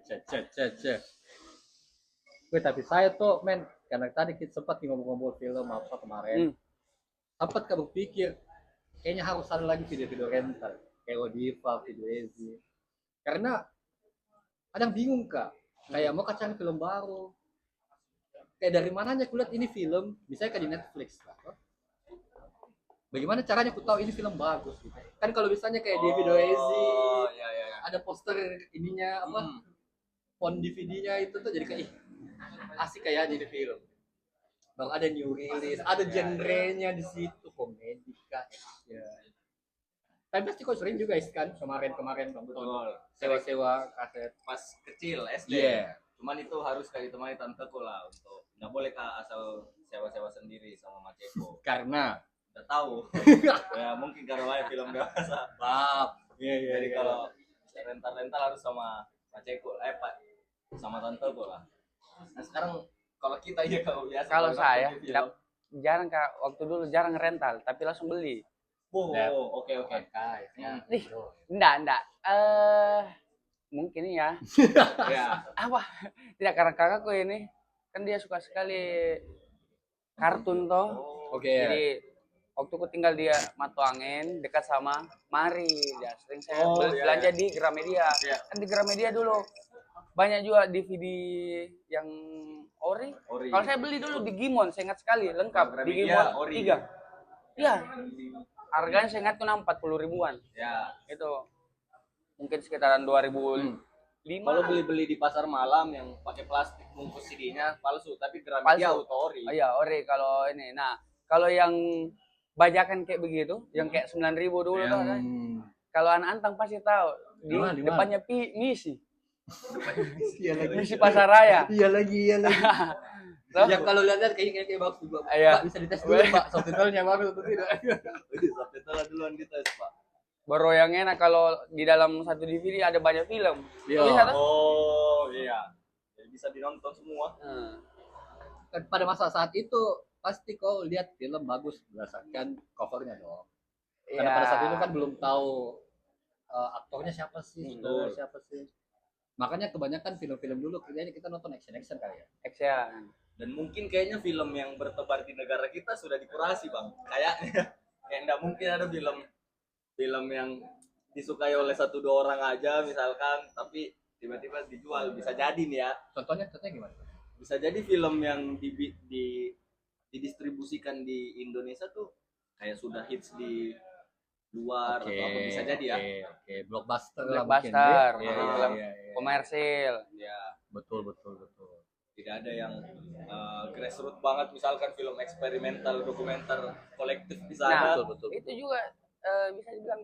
Cek, cek, cek, cek. Wih, tapi saya tuh, men, karena tadi kita sempat ngomong-ngomong film apa kemarin, sempat kamu pikir, kayaknya harus ada lagi video-video rental. Kayak Odiva, Video Ezi. Karena kadang bingung, Kak. Kayak mau cari film baru. Kayak dari mananya kulihat ini film, misalnya kayak di Netflix. Lah. Bagaimana caranya aku tahu ini film bagus gitu. Kan kalau misalnya kayak di Video Ezi, iya, iya. ada poster ininya apa, font DVD-nya itu tuh jadi kayak ih, asik kayak jadi film. Bang ada new release, ada genrenya di situ, komedi kah, action. Tapi pasti kau sering juga kan kemarin kamu Betul. sewa-sewa kaset. Pas kecil SD. Iya. Cuman itu harus kayak ditemani tanteku lah untuk nggak boleh kak asal sewa-sewa sendiri sama Maceko. Karena Udah tahu. Ya mungkin karena film dewasa. bab. Iya iya. Jadi kalau rental harus sama Maceko, Pak, sama tanteku lah. Nah sekarang kalau kita ya kalau biasa. Kalau saya film. jarang kak, waktu dulu jarang rental, tapi langsung beli. Oke. Ya. Enggak. Mungkin ya. Ya. Apa? Tidak, karena kakakku ini kan dia suka sekali kartun toh. Oke. Jadi waktu aku tinggal di Matuangin dekat sama Mari, ya sering saya belanja di Gramedia. Kan di Gramedia dulu banyak juga DVD yang ori. Kalau saya beli dulu di Gimon, saya ingat sekali lengkap di Gimon ori. 3. Iya. Harganya saya ingat tuh 40 ribuan. Ya. Itu mungkin sekitaran 2005. Kalau beli-beli di pasar malam yang pakai plastik bungkus CD-nya palsu, tapi Gramedia auto ori. Oh iya, ori kalau ini. Nah, kalau yang bajakan kayak begitu, yang kayak 9.000 dulu tuh kan. Kalau anak antang pasti tahu di depannya misi. Iya lagi. Misi Pasar Raya. Iya lagi. Ya kalau lihat kayak bagus juga. Pak, bisa dites dulu, Pak. Subtitlenya bagus atau tidak? Subtitle duluan dites, Pak. Baru yang enak kalau di dalam satu DVD ada banyak film. Iya. Bisa tuh? Oh, iya. Jadi bisa dinonton semua. Pada masa saat itu pasti kau lihat film bagus berdasarkan covernya dong. Karena pada saat itu kan belum tahu aktornya siapa sih, siapa sih. Makanya kebanyakan film-film dulu kerjanya kita nonton action kali ya. Action. Dan mungkin kayaknya film yang bertebar di negara kita sudah dikurasi, Bang. Kayaknya kayak enggak mungkin ada film yang disukai oleh 1-2 orang aja misalkan, tapi tiba-tiba dijual. Bisa jadi nih ya. Contohnya gimana? Bisa jadi film yang didistribusikan di Indonesia tuh kayak sudah hits di luar atau apa, bisa jadi ya. Oke. Blockbuster Film komersil. Ya, betul. tidak ada yang grassroots banget, misalkan film eksperimental dokumenter kolektif di sana. Nah, betul. Itu juga bisa dibilang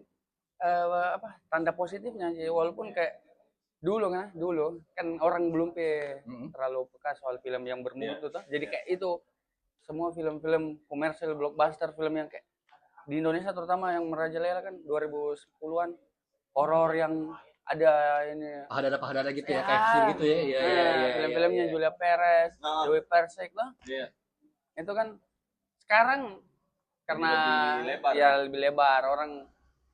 tanda positifnya sih, walaupun kayak dulu kan orang belum terlalu peka soal film yang bermutu tuh. Jadi kayak itu semua film-film komersil blockbuster, film yang kayak di Indonesia terutama yang merajalela kan 2010-an, horor yang ada ini ada gitu ya, action gitu ya. Iya. Film-filmnya Julia Perez, Dewi Persik lah. Iya. Itu kan sekarang karena lebih lebar, orang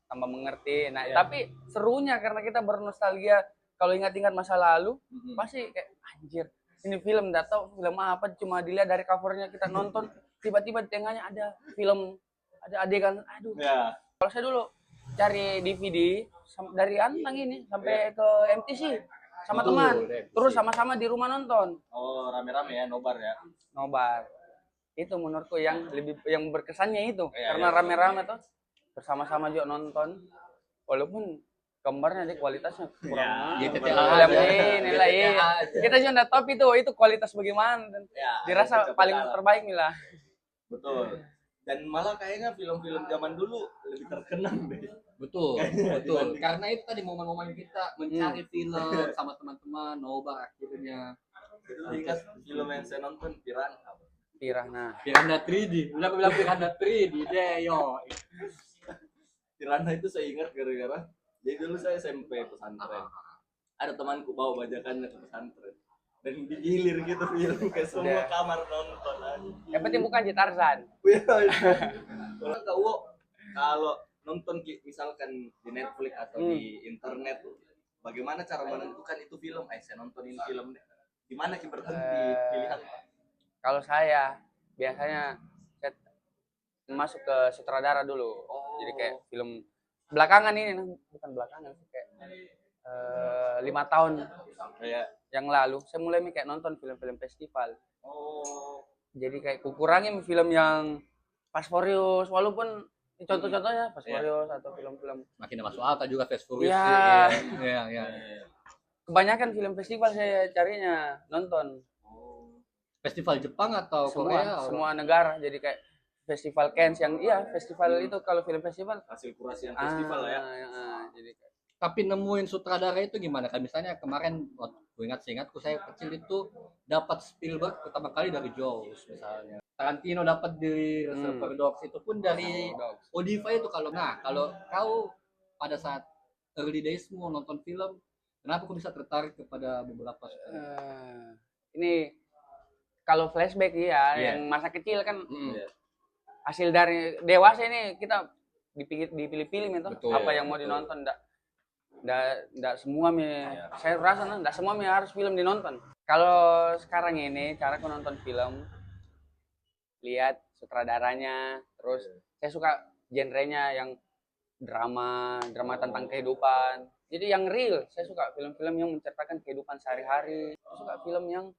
tambah mengerti. Nah, tapi serunya karena kita bernostalgia, kalau ingat-ingat masa lalu, pasti kayak anjir, ini film enggak tahu film apa, cuma dilihat dari covernya kita nonton, tiba-tiba di tengahnya ada film, ada adegan, aduh. Ya. Kalau saya dulu cari DVD dari Antang ini sampai ke MTC sama teman, terus sama-sama di rumah nonton. Oh, rame-rame ya, nobar ya. Nobar. Itu menurutku yang berkesannya itu, karena rame-rame tuh bersama-sama juga nonton, walaupun gambarnya di kualitasnya kurang. Kita juga nggak tahu itu kualitas bagaimana, dirasa paling terbaik nih lah. Betul. Dan malah kayaknya film-film zaman dulu lebih terkenang deh. Betul. Karena itu tadi momen-momen kita mencari film sama teman-teman, nobar akhirnya. Ingat film yang saya nonton Piranha 3D. Udah bilang Piranha 3D deh, yo. Piranha itu saya ingat gara-gara jadi dulu saya SMP pesantren. Ada temanku bawa bajakannya ke pesantren. Dan digilir gitu film ke semua kamar nonton aja. Yang penting bukan di Tarzan. Kalau nonton misalkan di Netflix atau di internet bagaimana cara menentukan itu film? Saya nonton ini film deh. Gimana sih berhenti pilihan? Kalau saya biasanya saya masuk ke sutradara dulu. Jadi kayak film belakangan ini, bukan belakangan sih, kayak 5 tahun yang lalu saya mulai kayak nonton film-film festival. Jadi kayak kukurangin film yang Fast Furious, walaupun contoh-contohnya Fast Furious atau film-film makin masuk akal juga Fast Furious. Iya. Kebanyakan film festival saya carinya nonton. Festival Jepang atau Korea? Semua negara. Jadi kayak festival Cannes yang festival itu, kalau film festival hasil kurasi yang festival ya. Jadi tapi nemuin sutradara itu gimana? Kan misalnya kemarin seingatku saya kecil itu dapat Spielberg pertama kali dari Jaws misalnya. Tarantino dapat di Reservoir Dogs itu pun dari Odiva itu. Kalau kau pada saat early daysmu nonton film, kenapa kau bisa tertarik kepada beberapa ini kalau flashback yang masa kecil kan hasil dari dewasa ini kita dipilih-pilih itu apa yang mau dinonton. Nggak semua saya rasa nggak semua harus film dinonton. Kalau sekarang ini cara aku nonton film, lihat sutradaranya, terus saya suka genrenya yang drama tentang kehidupan. Jadi yang real, saya suka film-film yang menceritakan kehidupan sehari-hari. Saya suka film yang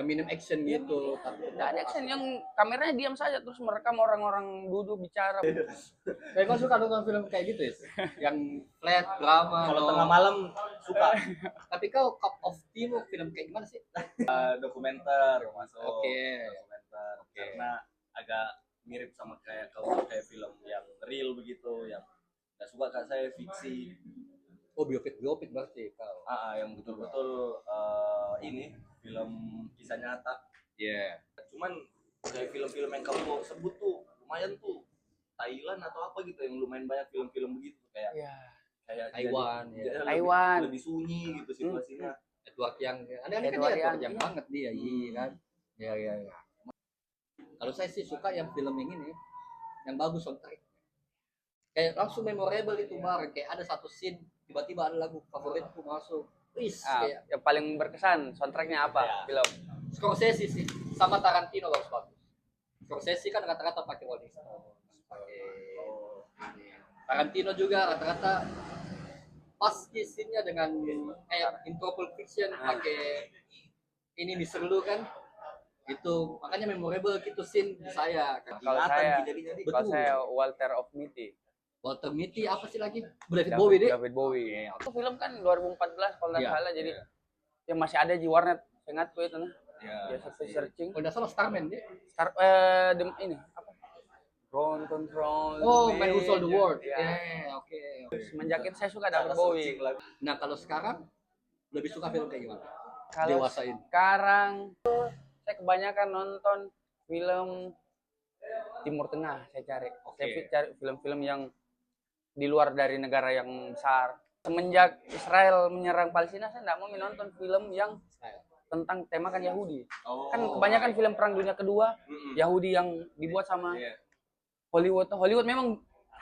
minim action gitu, tapi nggak ada action, yang kameranya diam saja terus merekam orang-orang duduk bicara. Kayak kau suka nonton film kayak gitu ya? Yang flat drama. Kalau tengah malam suka. Tapi kau cup of tea mau film kayak gimana sih? Dokumenter masuk. Dokumenter. Karena agak mirip sama kayak kayak film yang real begitu, yang nggak suka kan saya fiksi. Oh, biopik berarti kau. Yang betul-betul ini film kisah nyata. Cuman kayak film-film yang kamu sebut tuh lumayan tuh, Thailand atau apa gitu, yang lumayan banyak film-film begitu kayak Taiwan. Taiwan lebih sunyi gitu situasinya. Edward yang banget dia, kan. Iya. Kalau saya sih suka yang film yang ini, yang bagus soundtrack. Kayak langsung memorable itu bareng, kayak ada satu scene tiba-tiba ada lagu favoritku masuk. Yang paling berkesan soundtracknya apa? Film Scorsese sih, sama Tarantino bagus. Scorsese kan rata-rata pakai Rolling Stone, Tarantino juga rata-rata pas scene-nya dengan kayak intro Pulp Fiction pakai ini Mr. Lu kan, itu makanya memorable gitu scene di saya. Kalau saya Walter Mitty apa sih lagi? David Bowie. Itu film kan 2014 kalau nggak salah, jadi yang masih ada di warnet, ingatku itu biasa searching. Kalau nggak salah Starman dia. Ini apa? Ground Control. Man Who Sold the World. Oke. Semenjak itu saya suka David Bowie. Nah, kalau sekarang lebih suka film kayak gimana? Kalau sekarang saya kebanyakan nonton film Timur Tengah. Saya cari film-film yang di luar dari negara yang besar. Semenjak Israel menyerang Palestina, saya tidak mau menonton film yang tentang temakan Yahudi. Kan kebanyakan film Perang Dunia Kedua Yahudi yang dibuat sama Hollywood memang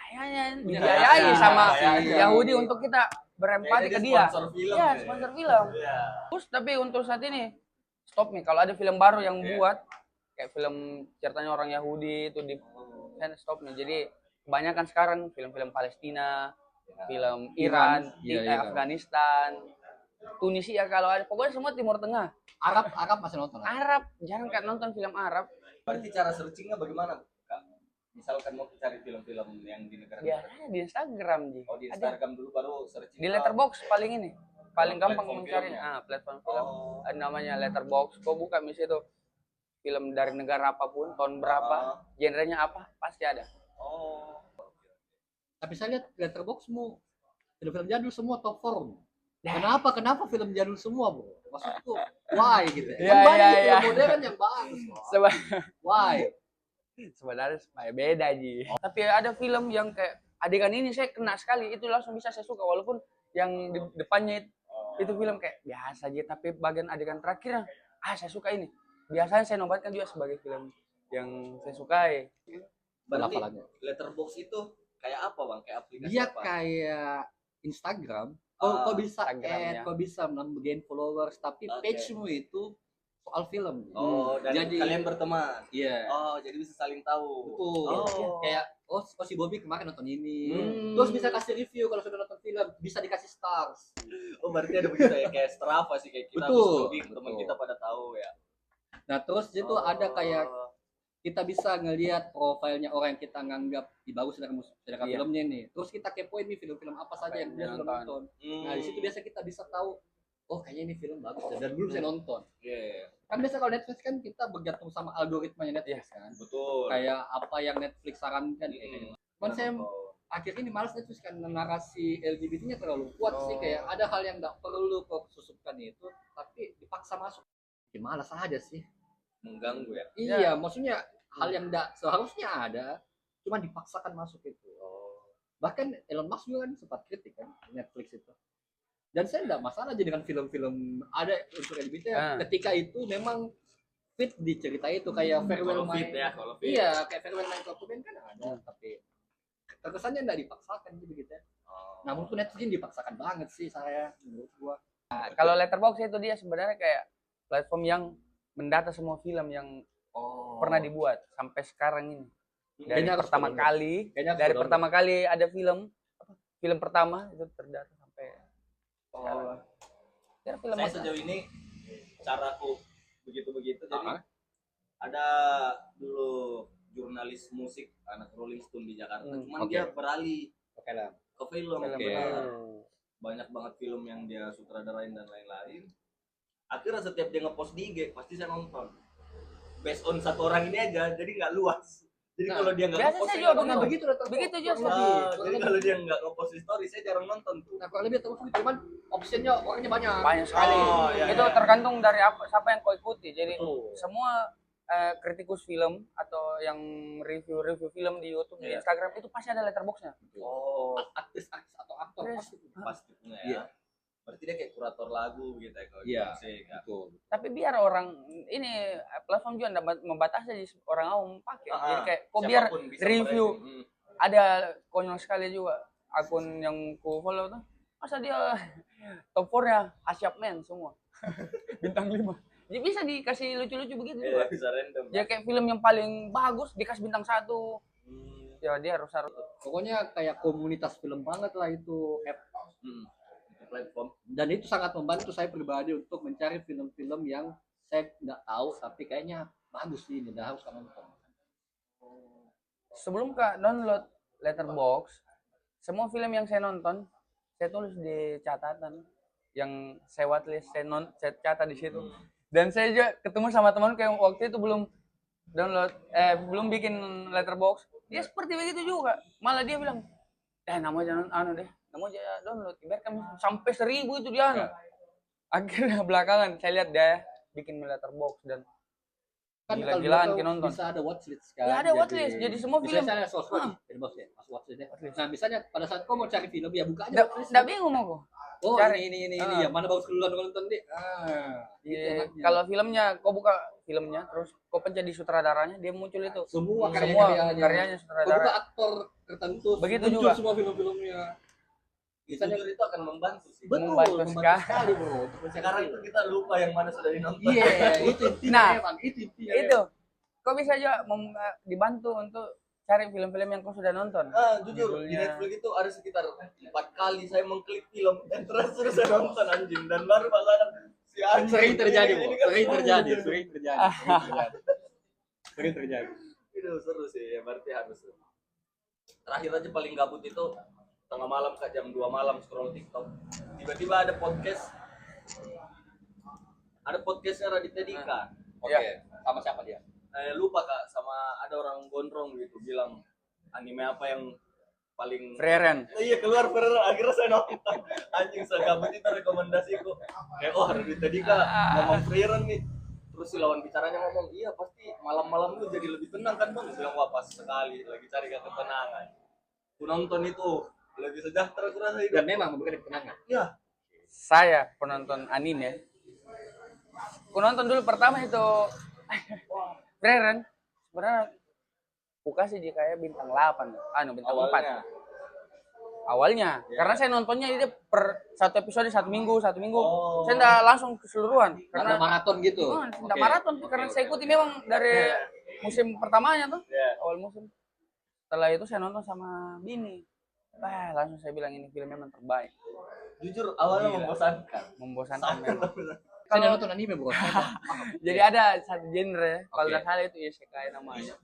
kayaknya dibiayai sama Yahudi untuk kita berempati ke dia. Sponsor film. Terus tapi untuk saat ini stop nih, kalau ada film baru yang buat kayak film ceritanya orang Yahudi itu saya stop nih. Jadi kebanyakan sekarang film-film Palestina, film Iran, Afghanistan, Tunisia, kalau ada pokoknya semua Timur Tengah. Arab masih nonton? Arab, jarang kan nonton film Arab. Berarti cara searchingnya bagaimana, Kak? Misalkan mau cari film-film yang di negara biasanya di Instagram, di Instagram dulu baru searching. Di Letterboxd paling gampang mencari platform film. Ada namanya Letterboxd. Kau buka misalnya itu film dari negara apapun, tahun berapa, genrenya apa, pasti ada. Tapi saya lihat Letterboxdmu film-film jadul semua top 4. Kenapa film jadul semua, Bro? Maksudku why gitu. Banyak film modern yang bagus. Why? Sebenarnya supaya beda tapi ada film yang kayak adegan ini saya kena sekali, itu langsung bisa saya suka, walaupun yang di depannya itu film kayak biasa aja, tapi bagian adegan terakhir saya suka ini. Biasanya saya nobatkan juga sebagai film yang saya sukai. Berarti Letterboxd itu kayak apa, Bang? Kayak aplikasi dia apa? Kayak Instagram, kok bisa Instagramnya. kok bisa gain followers, tapi Oke. page-mu itu soal film. dan Jadi kalian berteman. iya. Jadi bisa saling tahu. Betul. Kayak si Bobby kemarin nonton ini. Hmm. Terus bisa kasih review kalau sudah nonton film, bisa dikasih stars. Berarti ada begitu ya, kayak Strava sih, kayak kita Betul, habis teman betul. kita pada tahu ya. Nah, terus itu ada kayak kita bisa ngelihat profilnya orang yang kita nganggap bagus sedangkan Iya. filmnya nih. Terus kita kepoin nih film-film apa saja yang dia sudah nonton. Nah, di situ biasa kita bisa tahu, oh kayaknya ini film bagus ya, dan belum saya nonton. Iya, Kan biasa kalau Netflix kan kita bergantung sama algoritmanya Netflix kan. betul. Kayak apa yang Netflix sarankan kayak gitu. Cuman saya akhirnya ini malas Netflix karena narasi LGBT-nya terlalu kuat sih, kayak ada hal yang nggak perlu kok susupkan itu, tapi dipaksa masuk. Ya, malas aja sih. Mengganggu ya. Iya, maksudnya hal yang nggak seharusnya ada, cuma dipaksakan masuk itu. Bahkan Elon Musk juga kan sempat kritik kan Netflix itu. Dan saya nggak masalah aja dengan film-film ada unsur LGBT ketika itu memang fit di cerita itu, kayak Farewell Kalau My fit ya, kalau fit. Iya, kayak Farewell My Kurt Cobain kan ada, tapi terkesannya nggak dipaksakan gitu ya. Nah, menurut Netflix ini dipaksakan banget sih saya, menurut gua. Nah, kalau Letterboxd itu dia sebenarnya kayak platform yang mendata semua film yang pernah dibuat sampai sekarang ini. Dari Kayaknya harus pertama download. kali, Kayaknya harus dari download. pertama kali ada film pertama itu terdata sampai sekarang. Ya, film Saya masa. sejauh ini caraku begitu-begitu. Jadi ada dulu jurnalis musik anak Rolling Stone di Jakarta, cuman Oke. dia beralih Oke lah. ke film. Oke. Benar. Banyak banget film yang dia sutradarain dan lain-lain. Akhirnya setiap dia ngepost di IG pasti saya nonton. Based on satu orang ini aja, jadi nggak luas. Jadi Nah, kalau dia nggak biasa ngepost, saya saya juga nggak nonton. Begitu Letterboxd. Begitu juga Kurang saya. lebih. Jadi kalau dia nggak ngepost di story, saya jarang nonton tuh. Nah, kalau lebih Letterboxd cuman optionnya orangnya banyak. Banyak sekali. Iya, Itu iya. tergantung dari siapa yang kau ikuti. Jadi Betul. semua kritikus film atau yang review film di YouTube, di Iya. Instagram itu pasti ada letterboxnya. Artis atau aktor Yes. pasti. Pasti punya ya. Iya. Berarti dia kayak kurator lagu gitu ya kalau Iya. di musik ya. Betul. Tapi biar orang ini platform juga nggak membatasi orang awam pakai. Jadi kayak kok biar Siapapun bisa review mereview. ada konyol sekali juga akun yang ku follow tuh. Masa dia top 4-nya Asyap Men semua. Bintang 5. Jadi bisa dikasih lucu-lucu begitu Iya, juga. bisa random. Ya kayak film yang paling bagus dikasih bintang 1. Ya dia harus Pokoknya kayak komunitas film banget lah itu app. Itu platform. Dan itu sangat membantu saya pribadi untuk mencari film-film yang saya nggak tahu tapi kayaknya bagus sih ini, dan harus kamu nonton. sebelum Kak download Letterboxd, semua film yang saya nonton saya tulis di catatan yang saya watchlist, saya catat di situ. Dan saya juga ketemu sama teman kayak waktu itu belum download belum bikin Letterboxd, dia seperti begitu juga, malah dia bilang namanya namanya download biarkan sampai 1000 itu dia. Akhirnya belakangan saya lihat dia bikin Letterboxd dan Kan gila-gilaan kalau kita nonton. bisa ada watchlist kan. Ya, ada watchlist. Jadi semua film. Misalnya masuk watchlist ya. Nah, misalnya pada saat kau mau cari film ya buka aja watchlist. Nggak bingung aku. Oh, cari. ini yang mana bagus duluan nonton deh. Iya, kalau filmnya kau buka filmnya terus kau pencet di sutradaranya dia muncul itu. Semua karyanya Kau sutradara. buka aktor tertentu. Begitu muncul juga. semua film-filmnya. Jujur itu akan membantu sih. Membantu sekali, Bro. Sekarang itu kita lupa yang mana sudah dinonton. Iya, itu intinya Nah, memang. Itu intinya. Itu. Kau bisa aja dibantu untuk cari film-film yang kau sudah nonton. Jujur di Judulnya. Netflix itu ada sekitar 4 kali saya mengklik film dan terus saya nonton anjing, dan baru masalah si anjing Sering terjadi, ini Bro. kan Sering seru terjadi, gitu. sering terjadi. Itu seru sih ya, berarti harus. Terakhir aja paling gabut itu tengah malam ke jam 2 malam scroll TikTok. Tiba-tiba ada podcast. Ada podcastnya Raditya Dika. Oke, sama siapa dia? Lupa Kak, sama ada orang gondrong gitu bilang anime apa yang paling Freren. iya keluar Ferrer, akhirnya saya nonton. Anjing segabut itu rekomendasiku. Kayak Raditya Dika ngomong Ferrer nih. Terus si lawan bicaranya ngomong, iya pasti malam-malam lu jadi lebih tenang kan Bang? Bilang wah pas sekali, lagi cari ketenangan. Ku nonton itu lebih sejahtera kurasa hidup. Dan memang memberikan kenangan. Ya, Saya penonton anime. Aku nonton dulu pertama itu Freren. Sebenarnya aku kasih dia kayak bintang 8, bintang awalnya. 4. awalnya. Iya. Karena saya nontonnya dia per satu episode 1 minggu. Oh. Saya enggak langsung keseluruhan Karena karena maraton gitu. enggak Oke. maraton tuh karena saya ikuti memang dari musim pertamanya tuh, Iya. awal musim. Setelah itu saya nonton sama bini. Wah, langsung saya bilang ini film memang terbaik. Jujur awalnya Gila. membosankan. Membosankan Sama. memang. Saya Kalau nonton anime bro. Saya paham. jadi ada satu genre, kalau Oke. nggak salah itu isekai namanya.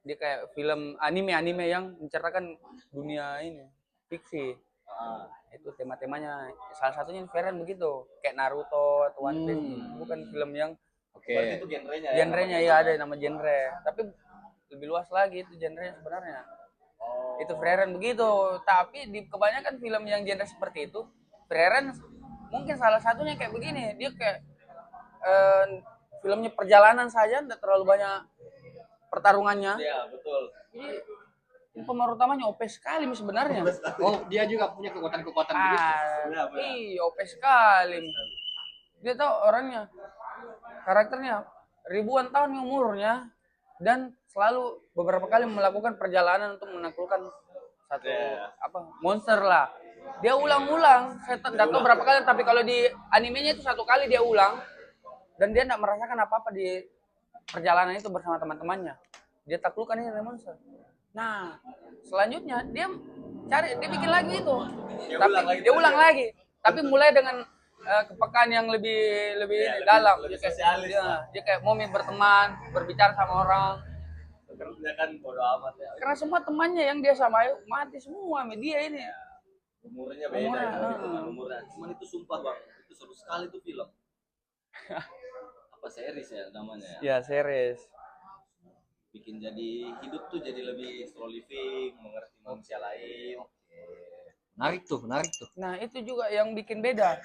Dia kayak film anime yang menceritakan dunia ini, fiksi. Ah. Itu tema-temanya. Salah satunya Feren begitu, kayak Naruto atau One Piece. Bukan film yang Oke. Berarti itu genrenya ya. genrenya ya ada nama genre, tapi lebih luas lagi itu genrenya sebenarnya. Oh. Itu Freren begitu, tapi di kebanyakan film yang genre seperti itu, Freren mungkin salah satunya kayak begini, dia kayak filmnya perjalanan saja, tidak terlalu banyak pertarungannya. Iya, betul. Jadi ini pemeran utamanya OP sekali sebenarnya. Oh, dia juga punya kekuatan-kekuatan begitu. Benar, benar. Iya OP sekali. Dia tahu orangnya, karakternya ribuan tahun umurnya dan selalu beberapa kali melakukan perjalanan untuk menaklukkan satu monster lah. Dia ulang-ulang, saya tidak tahu berapa kali, tapi kalau di animenya itu 1 kali dia ulang dan dia tidak merasakan apa-apa di perjalanan itu bersama teman-temannya. Dia taklukkan ini monster. Nah, selanjutnya dia bikin lagi itu. Dia ulang lagi. Tapi mulai dengan kepekaan yang lebih dalam. lebih Dia kayak, sosialis lah. dia kayak mau berteman, berbicara sama orang. Dia kan bodo amat ya. Karena semua temannya yang dia sama mati semua sama dia ini. Umurnya beda Umurnya, ya, hitungan umurnya. Cuman itu sumpah bang, itu seru sekali tuh film. Apa series ya namanya ya? Ya, series. Bikin jadi hidup tuh jadi lebih slow living, mengerti manusia lain. Menarik tuh. Nah, itu juga yang bikin beda.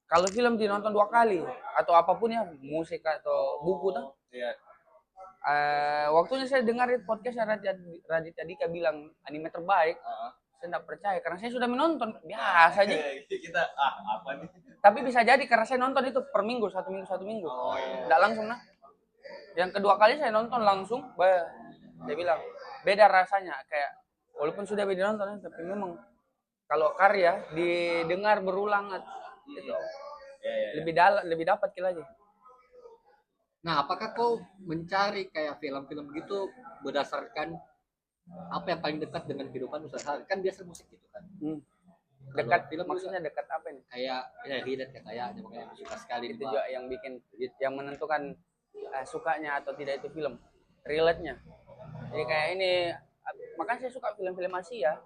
Kalau film dinonton 2 kali atau apapun ya, musik atau buku tuh. Iya. Waktunya saya dengar di podcast Raditya Dika bilang anime terbaik. Saya tidak percaya karena saya sudah menonton biasa aja. Kita apa nih? Tapi bisa jadi karena saya nonton itu per minggu, 1 minggu. Oh, iya. Tidak langsung nah. Yang kedua kali saya nonton langsung, saya bilang beda rasanya kayak walaupun sudah beda nonton tapi memang kalau karya didengar berulang itu lebih dapat lagi. Nah, apakah kau mencari kayak film-film gitu berdasarkan apa yang paling dekat dengan kehidupan sehari? Kan biasa musik gitu kan. Dekat film maksudnya dekat apa nih? Kayak ya relate ya kayaknya makanya aku suka sekali Itu Bang. juga yang bikin yang menentukan sukanya atau tidak itu film, relate-nya. Jadi kayak ini makanya saya suka film-film Asia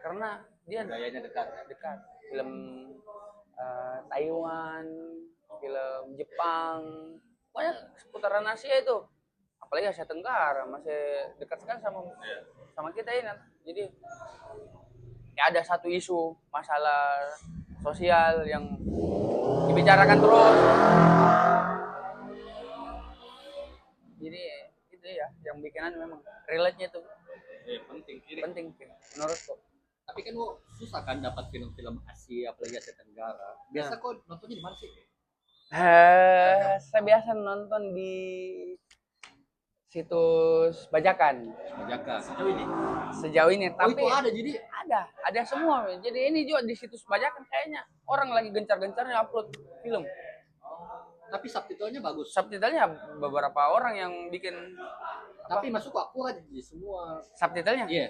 karena dia Gayanya dekat. Film Taiwan, film Jepang, banyak seputaran Asia itu. Apalagi Asia Tenggara masih dekat sekali sama kita ini. Jadi ya ada satu isu masalah sosial yang dibicarakan terus. Jadi itu ya yang bikinan memang relate-nya itu penting menurutku. Tapi kan lo susah kan dapat film-film Asia apalagi Asia Tenggara. Biasa kok nontonnya di mana sih? Saya biasa nonton di situs bajakan Bajakan. sejauh ini, Oh, tapi itu ada jadi ada semua. Jadi ini juga di situs bajakan kayaknya orang lagi gencar-gencarnya upload film. tapi subtitlenya bagus. Subtitlenya beberapa orang yang bikin Tapi masuk akurat jadi semua. subtitlenya. Iya.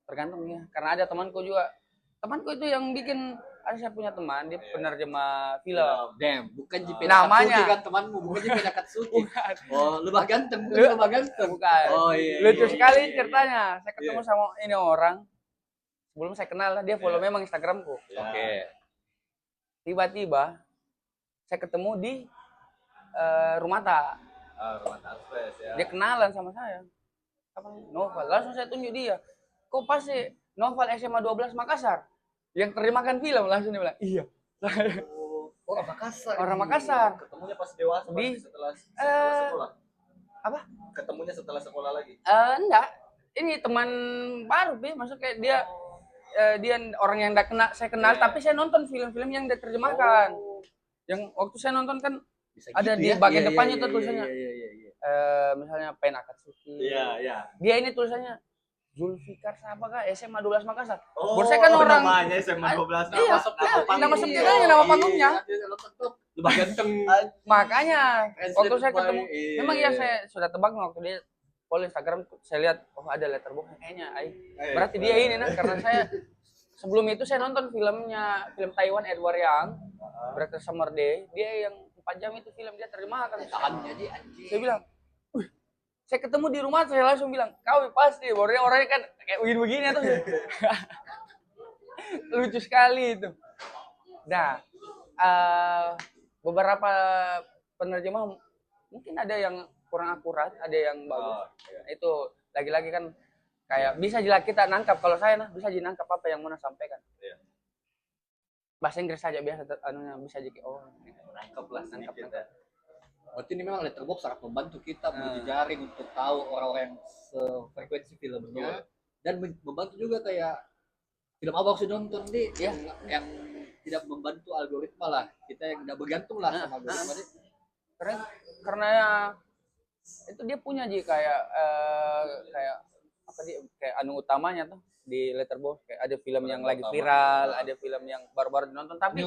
Tergantung ya, karena ada temanku itu yang bikin. Ada saya punya teman dia penerjemah film. Damn, bukan JP Namanya. Nakatsuki kan temanmu, bukan JP Nakatsuki. Bukan. Oh, lebah ganteng, bukan lebah ganteng. Bukan. Oh iya. Lucu iya, sekali iya, ceritanya. Saya ketemu sama ini orang. Sebelum saya kenal dia follow memang Instagramku. Oke. Tiba-tiba saya ketemu di Rumah Tak. Rumah Tarfes ya. Dia kenalan sama saya. Apa Noval? Langsung saya tunjuk dia. Kok pasti Noval SMA 12 Makassar yang terjemahkan film, langsung dia bilang iya. Orang Makassar. Orang Makassar. Ketemunya pas dewasa Di- setelah sekolah. Apa? Ketemunya setelah sekolah lagi. Enggak. Ini teman baru, Bi. Maksudnya kayak dia orang yang saya kenal, tapi saya nonton film-film yang dia terjemahkan. Yang waktu saya nonton kan Bisa ada gitu di ya? bagian Iya, depannya iya, tuh iya, tulisannya. Iya, iya, iya. Misalnya Pen Akatsuki. Iya. Dia ini tulisannya Zulfikar siapa kah? SMA 12 Makassar. Oh, Bos saya kan orang namanya SMA 12. iya, nama sebutannya, nama panggungnya. Lebih ganteng. Makanya waktu saya Translated ketemu, by- memang ya saya sudah tebak waktu dia follow Instagram, saya lihat oh ada letterbox kayaknya, berarti dia ini nah, karena saya sebelum itu saya nonton film Taiwan Edward Yang, Breakfast Summer Day, dia yang 4 jam itu film dia terjemahkan. Tahannya dia anjing. Saya bilang, saya ketemu di rumah saya langsung bilang, kau pasti, orangnya kan kayak begini atau lucu sekali itu. Nah, beberapa penerjemah mungkin ada yang kurang akurat, ada yang bagus. Itu lagi-lagi kan kayak bisa jelas kita nangkap, kalau saya bisa nangkap apa yang mau sampaikan. Bahasa Inggris saja biasa anunya bisa jadi Nangkep lah sedikit ya. Berarti ini memang letterbox sangat membantu kita menjejaring untuk tahu orang-orang yang sefrekuensi filmnya dan membantu juga kayak film apa sudah nonton nih yang tidak membantu algoritma lah, kita yang tidak bergantung lah sama algoritma nih. Karena itu dia punya kayak apa dia kayak anu utamanya tuh di letterbox, kayak ada film yang lagi viral, ada film yang baru-baru dinonton, tapi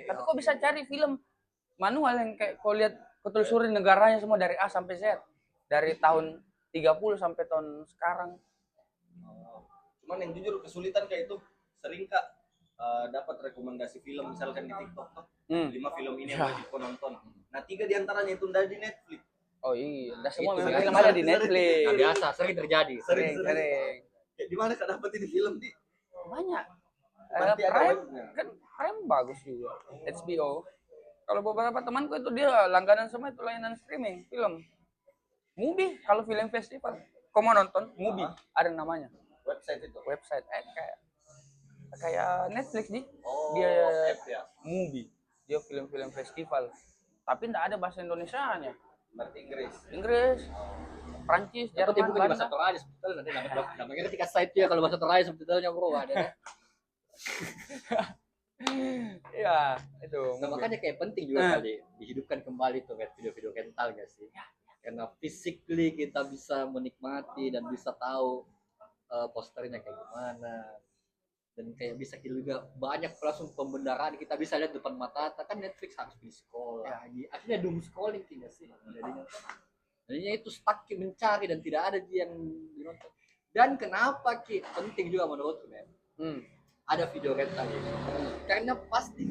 tapi kok bisa cari film manual yang kayak kau lihat kau telusuri negaranya semua dari A sampai Z, dari tahun 30 sampai tahun sekarang. Cuman yang jujur kesulitan kayak itu sering Kak dapat rekomendasi film misalkan di TikTok tuh 5 film ini yang wajib kau nonton. Nah 3 diantaranya itu udah di Netflix. Oh iya, udah semua Itu memang sering. film ada di Netflix. Nah, biasa sering terjadi. Sering. Di mana Kak dapat ini film di? Banyak. Berarti ada Prime webnya. kan Prime bagus juga. HBO. Kalau beberapa temanku itu dia langganan semua itu layanan streaming film. Mubi, kalau film festival. Kau mau nonton Mubi, ada namanya. Website itu. Website kayak Netflix nih. Oh, Dia app ya. Mubi. Dia film-film festival. Tapi enggak ada bahasa Indonesianya. Berarti Inggris, Prancis, Tapi Jerman, bukan di bahasa Belanda. Toraja sebetulnya nanti namanya ketika site dia kalau bahasa Toraja sebetulnya bro ada. Iya, itu. Nah, makanya kayak penting juga kali dihidupkan kembali tuh video-video rental gak sih? Karena physically kita bisa menikmati dan bisa tahu posternya kayak gimana, dan kayak bisa juga banyak langsung pembendaraan kita bisa lihat depan mata. Kan Netflix harus di scroll lagi, akhirnya doom scrolling tidak sih jadinya itu stuck mencari dan tidak ada yang dinonton. Dan kenapa penting juga menurutku men ada video rental ini, karena pasti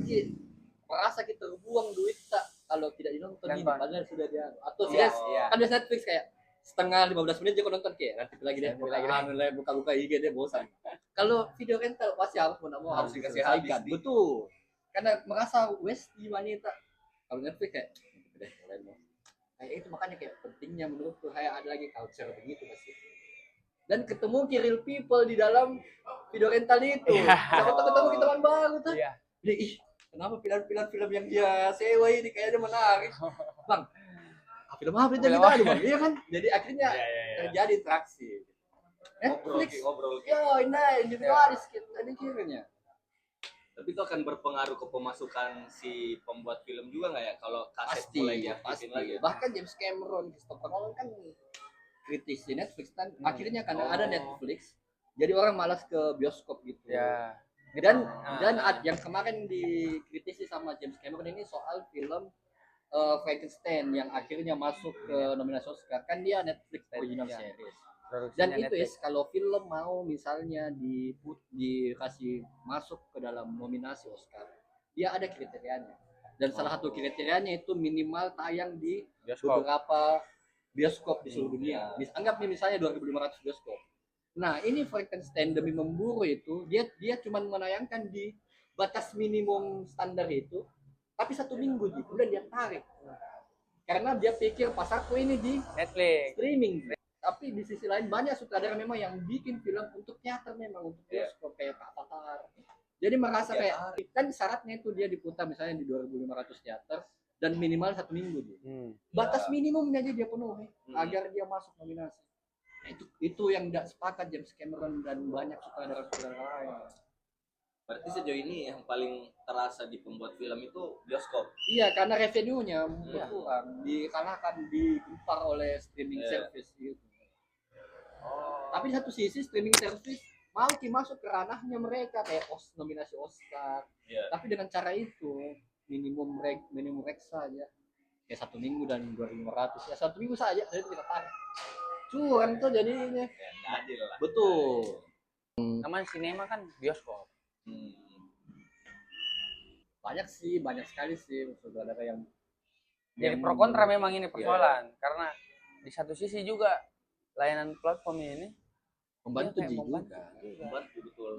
merasa kita buang duit tak kalau tidak dinonton ini padahal sudah dia atau kan di Netflix kayak setengah 15 menit aja nonton kayak nanti lagi deh buka IG deh bosan. Kalau video rental pasti harus harus dikasih harga betul, karena merasa waste di wanita. Kalau Netflix kayak kayak itu, makanya kayak pentingnya menurutku kayak ada lagi culture begitu pasti. Dan ketemu real people di dalam video rental itu. Siapa tahu ketemu kita teman baru tuh. Jadi kenapa film yang dia sewa ini kayaknya menarik. Bang, film apa itu kita Bang? Iya kan? Jadi akhirnya terjadi interaksi. Netflix ngobrol. Yo, individualis kita akhirnya. Tapi itu akan berpengaruh ke pemasukan si pembuat film juga nggak ya kalau kaset Pasti, mulai diaktifin lagi? Bahkan James Cameron, Christopher Nolan kan kritis di Netflix kan. Akhirnya karena ada Netflix, jadi orang malas ke bioskop gitu. Dan yang kemarin dikritisi sama James Cameron ini soal film Frankenstein yang akhirnya masuk ke nominasi Oscar, kan dia Netflix original series. Dan itu kalau film mau misalnya dikasih masuk ke dalam nominasi Oscar, dia ada kriterianya. Dan salah satu kriterianya itu minimal tayang di beberapa bioskop di seluruh dunia. Anggap nih misalnya 2.500 bioskop. Nah, ini Frankenstein demi memburu itu dia cuma menayangkan di batas minimum standar itu, tapi 1 minggu kemudian dia tarik. Karena dia pikir pasarku ini di Netflix streaming. Tapi di sisi lain banyak sutradara memang yang bikin film untuk teater, memang untuk bioskop kayak Pak Tatar. Jadi merasa kayak kan syaratnya itu dia diputar misalnya di 2.500 teater dan minimal 1 minggu dia. Batas minimumnya aja dia penuhi agar dia masuk nominasi. Nah, itu yang tidak sepakat James Cameron dan banyak sutradara-sutradara lain. Berarti sejauh ini yang paling terasa di pembuat film itu bioskop. Iya, karena revenue-nya berkurang, dikalahkan, digempar oleh streaming service gitu. Tapi di satu sisi streaming service mau masuk ke ranahnya mereka kayak nominasi Oscar. Iya. Tapi dengan cara itu minimum rek saja. Ya 1 minggu dan 2.500 ya 1 minggu saja saya tidak tarik. Curang tuh jadinya. Ya, nggak adil lah. Betul. Namanya sinema kan bioskop. Banyak sekali sih saudara yang Jadi pro kontra memang ini persoalan karena di satu sisi juga layanan platform ini membantu kayak juga. Membantu betul.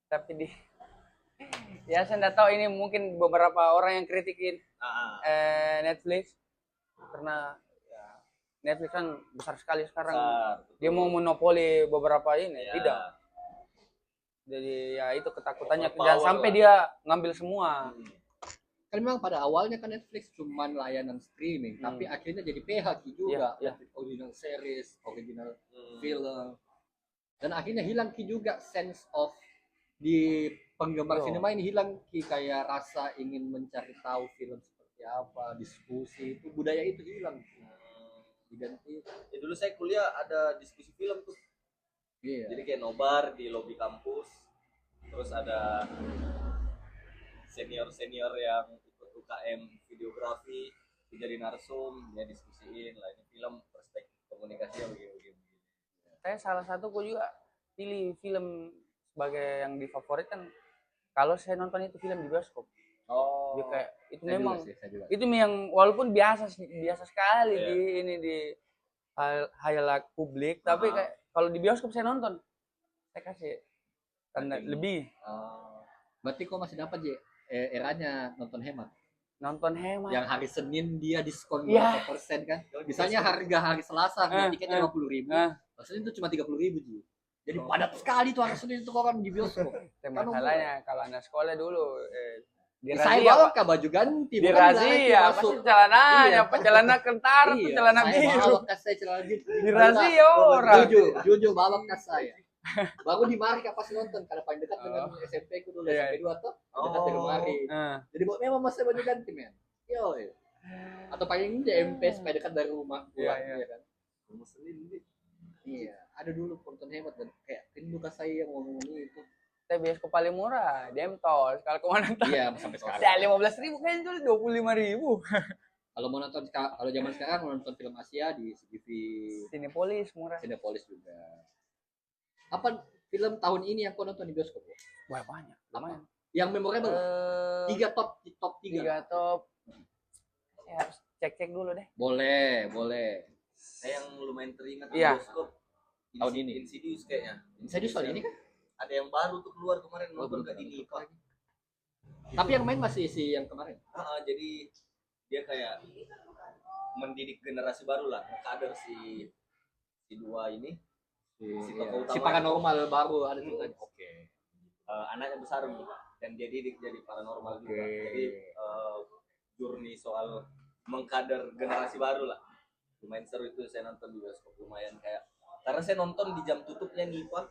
Tapi ya saya nggak tahu ini mungkin beberapa orang yang kritikin Netflix karena ya, Netflix kan besar sekali sekarang. Dia mau monopoli beberapa ini, tidak. Jadi ya itu ketakutannya jangan sampai dia ngambil semua. Kan memang pada awalnya kan Netflix cuman layanan streaming, tapi akhirnya jadi PH juga, original series, original film. Dan akhirnya hilang juga sense of di penggemar sinema ini hilang kayak rasa ingin mencari tahu film seperti apa, diskusi itu budaya itu hilang. Diganti. Ya, dulu saya kuliah ada diskusi film tuh. Iya. Jadi kayak nobar di lobi kampus, terus ada senior yang ikut UKM videografi jadi narsum, dia diskusiin lah ini film perspektif komunikasinya begini. Saya salah satu juga pilih film sebagai yang difavorit kan kalau saya nonton itu film di bioskop. Dia kayak itu memang itu yang walaupun biasa sekali di hayalak publik, tapi kayak kalau di bioskop saya nonton saya kasih tanda lebih. Berarti kok masih dapat ya eranya nonton hemat yang hari Senin dia diskon berapa persen kan, misalnya harga hari Selasa tiketnya 50.000, hari Senin itu cuma 30.000 ji. Jadi padat sekali tuh hari Senin itu orang di bioskop. Masalahnya kalau anak sekolah dulu saya bawa ke baju ganti di razia pasti celananya celana kentara celana biru saya celana biru di razia orang jujur bawa ke saya baru di mari pas nonton karena paling dekat dengan SMP ku dulu SMP 2 tuh dekat dengan mari jadi memang masih baju ganti men atau paling di MP supaya dekat dari rumah ya kan iya ada dulu nonton hemat dan kayak rindu ke saya yang ngomong itu. Bioskop paling murah, Demtol. Kalau kemana nonton? Iya, sampai sekarang. Ya 15.000 kan itu 25.000. Kalau mau nonton kalau zaman sekarang mau nonton film Asia di CGV Cinepolis murah. Cinepolis juga. Apa film tahun ini yang kau nonton di bioskop? Wah, banyak. Lumayan. Yang memorable? 3 top 3. 3 top. Saya harus cek dulu deh. Boleh. Saya yang lumayan teringat di bioskop tahun ini. Insidious kayaknya. Insidious tahun ini kan? Ada yang baru tuh keluar kemarin nonton gak ini Pak. Tapi yang main masih si yang kemarin. Jadi dia kayak mendidik generasi baru lah, kader si dua ini si paranormal baru ada ceritanya. Oke. Anaknya besar dan dia didik jadi paranormal juga. Jadi journey soal mengkader generasi baru lah. Lumayan seru itu saya nonton di bioskop lumayan kayak karena saya nonton di jam tutupnya nih Pak.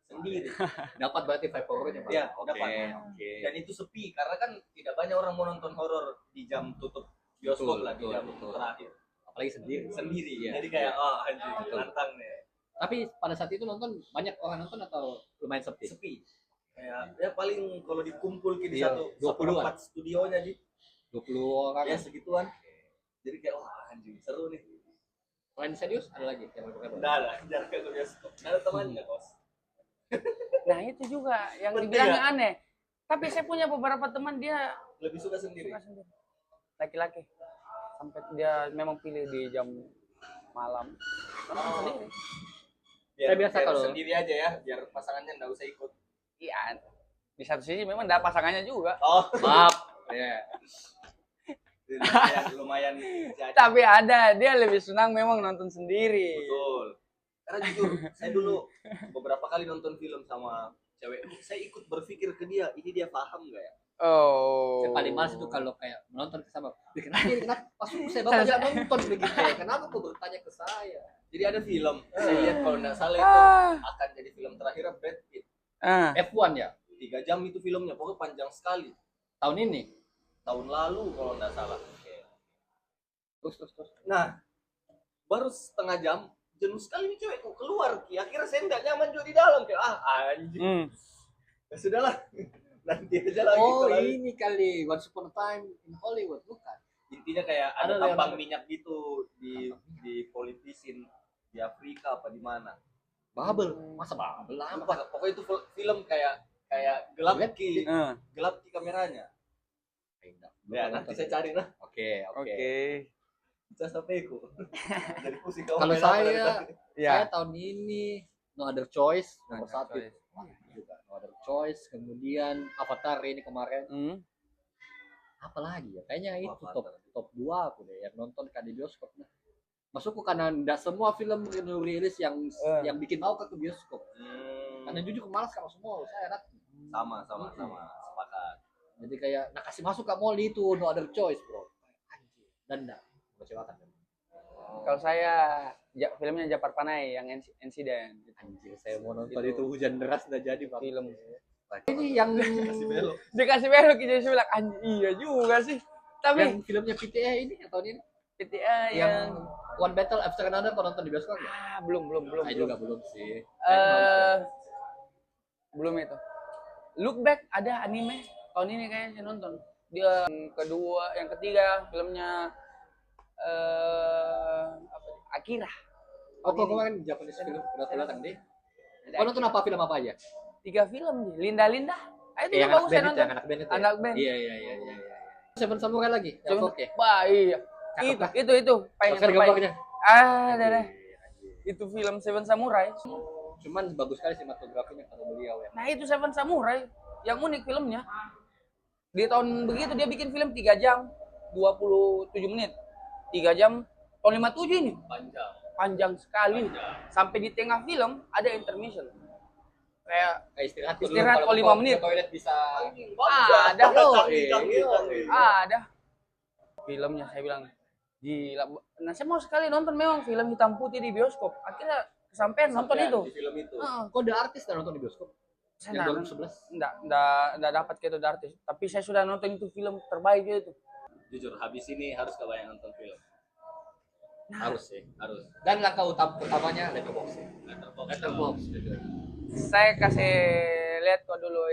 Sendiri dapat berarti favornya Pak. Ya, dapat. Dan itu sepi karena kan tidak banyak orang mau nonton horor di jam tutup bioskop lah di jam terakhir. Apalagi sendiri ya. Jadi kayak anjir nantang nih. Tapi pada saat itu nonton banyak orang nonton atau lumayan sepi? Sepi. Ya paling kalau dikumpul di satu 20-an studionya sih. 20 orang. Ya segituan. Jadi kayak anjir seru nih. Selain serius ada lagi yang berbeda? Enggak ada, jarang ke bioskop. Ada temannya, Bos. Nah itu juga yang dibilangnya aneh. Tapi saya punya beberapa teman dia lebih suka sendiri. Laki-laki. Sampai dia memang pilih di jam malam. Sendiri. Saya biasa kalau sendiri aja ya, biar pasangannya enggak usah ikut. Iya. Di satu sisi memang ada pasangannya juga. Maaf. Iya. Lumayan. Tapi ada dia lebih senang memang nonton sendiri. Betul. Karena jujur, saya dulu beberapa kali nonton film sama cewek, saya ikut berpikir ke dia, ini dia paham nggak ya? Saya paling males itu kalau kayak menonton ke sama. Kenapa? Pas saya bapak aja nonton begitu ya. Kenapa kok bertanya ke saya? Jadi ada film, saya lihat kalau nggak salah itu akan jadi film terakhir Brad Pitt. F1 ya? 3 jam itu filmnya, pokoknya panjang sekali. Tahun ini? Tahun lalu kalau nggak salah. Terus. Nah, baru setengah jam jenuh sekali nih cewek kok keluar Ki. Akhirnya saya nggak nyaman juga di dalam kayak anjing. Ya sudahlah. Nanti aja lagi. Oh kalau- ini kali Once Upon a Time in Hollywood bukan? Intinya kayak ada Ada tambang Leonardo. minyak gitu di politisin di Afrika apa di mana. Bubble, masa Bubble lama? Apa pokoknya itu film kayak gelap Gelap. Ki. Heeh. Gelap Ki kameranya. Ya nanti saya cari nah. Oke. Oke. Bisa sampai ku. Jadi pusing kamu Kalau main apa dari saya, tadi. Ya. saya tahun ini No Other Choice nomor No Other 1 Choice. juga No Other Choice. Kemudian Avatar ini kemarin. Apa lagi ya? Kayaknya itu top 2 aku deh yang nonton kan di bioskop. Nah, masukku karena enggak semua film rilis yang bikin mau ke bioskop. Karena jujur malas kalau semua saya enak. Sama sepakat. Jadi kayak kasih masuk ke mall itu No Other Choice, bro. Anjir. Dan enggak mengecewakan. Kalau saya filmnya Japar Panay yang Insiden. Anjir, saya mau nonton Itu. itu hujan deras udah jadi bang. Film. Ini yang Kasih belok. Dikasih belok jadi saya bilang anjir iya juga sih. Tapi yang filmnya PTA ini yang tahun ini PTA yang yang One Battle After Another kau nonton di bioskop nggak? belum. Saya juga belum sih. Belum itu. Look Back ada anime tahun ini kayaknya saya nonton. Dia yang ketiga filmnya apa? Akira. Oh, kok kemarin Japanese film udah datang deh. Kau nonton apa film apa aja? 3 film nih. Linda. Ah, itu yang juga bagus saya itu, nonton. yang anak band itu. Anak band. Iya. Seven Samurai lagi. Yang Cuma- oke. Wah, iya. Cakep lah. Itu paling Oke gambarnya. Ada. Itu film Seven Samurai. Cuman bagus sekali sinematografinya kalau beliau ya. Nah, itu Seven Samurai. Yang unik filmnya. Di tahun begitu dia bikin film 3 jam 27 menit. 3 jam tahun 57 ini. Panjang sekali. Sampai di tengah film ada intermission. Kayak Kayak Istirahat dulu, kalau kalau 5 menit. ke toilet bisa. ada. Canggih. Ada. Filmnya saya bilang gila. Nah, saya mau sekali nonton memang film hitam putih di bioskop. Akhirnya kesampean nonton itu. Di film itu. Heeh. Kok ada artis dan nonton di bioskop? Saya Yang nggak- 2011. Enggak dapat gitu dari artis. Tapi saya sudah nonton itu film terbaik itu. Jujur habis ini harus kebanyakan nonton film. Harus sih. Harus. Dan langkah utamanya Letterboxd. Letterboxd. Letterboxd. Saya kasih lihat kok dulu